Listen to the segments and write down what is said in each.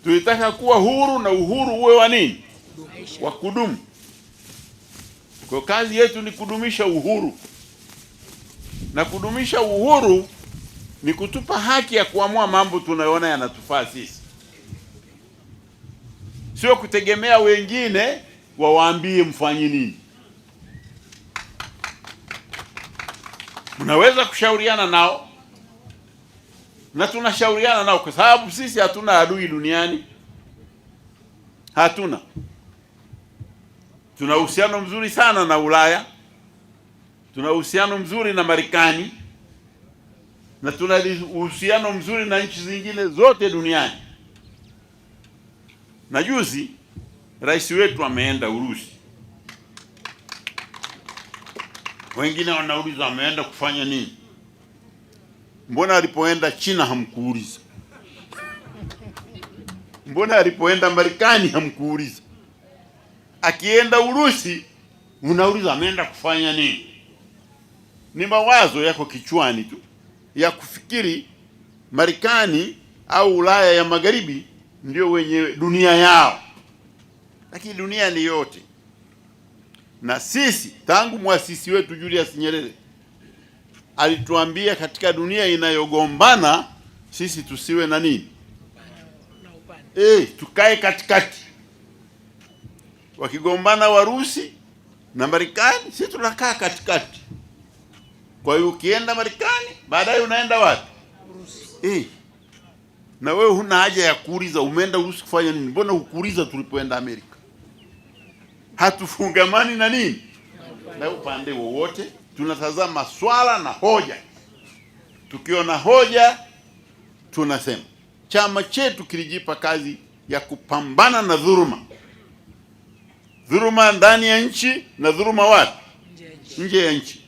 Tulitaka kuwa huru na uhuru uwe wa nini? Wa kudumu. Kwa kazi yetu ni kudumisha uhuru, na kudumisha uhuru ni kutupa haki ya kuamua mambo tunayoona yanatufaa sisi, sio kutegemea wengine wawaambie mfanye nini. Mnaweza kushauriana nao, na tunashauriana nao kwa sababu sisi hatuna adui duniani, hatuna. Tuna uhusiano mzuri sana na Ulaya, tuna uhusiano mzuri na Marekani, na tuna uhusiano mzuri na nchi zingine zote duniani. Na juzi rais wetu ameenda Urusi. Wengine wanauliza ameenda kufanya nini? Mbona alipoenda China hamkuuliza? Mbona alipoenda Marekani hamkuuliza? Akienda Urusi unauliza ameenda kufanya nini? Ni mawazo yako kichwani tu ya kufikiri Marekani au Ulaya ya Magharibi ndio wenye dunia yao, lakini dunia ni yote. Na sisi tangu mwasisi wetu Julius Nyerere alituambia katika dunia inayogombana sisi tusiwe na nini? Tukae katikati. Wakigombana Warusi na Marekani, sisi tunakaa katikati. Kwa hiyo ukienda Marekani, baadaye unaenda wapi? Urusi. Na wewe huna haja ya kuuliza umeenda Urusi kufanya nini. Mbona hukuuliza tulipoenda Amerika? Hatufungamani na nini? Na upande wowote. Tunatazama swala na hoja. Tukiona hoja tunasema. Chama chetu kilijipa kazi ya kupambana na dhuluma. Dhuluma ndani ya nchi na dhuluma wapi? Nje ya nchi.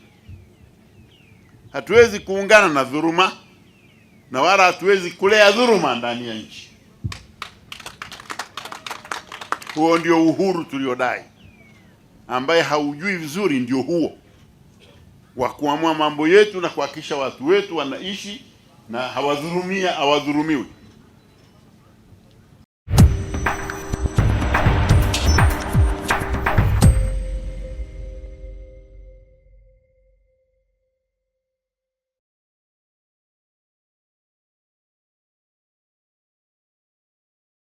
Hatuwezi kuungana na dhuluma na wala hatuwezi kulea dhuluma ndani ya nchi. Huo ndio uhuru tuliodai, ambaye haujui vizuri ndio huo wa kuamua mambo yetu na kuhakikisha watu wetu wanaishi na hawadhulumiwi.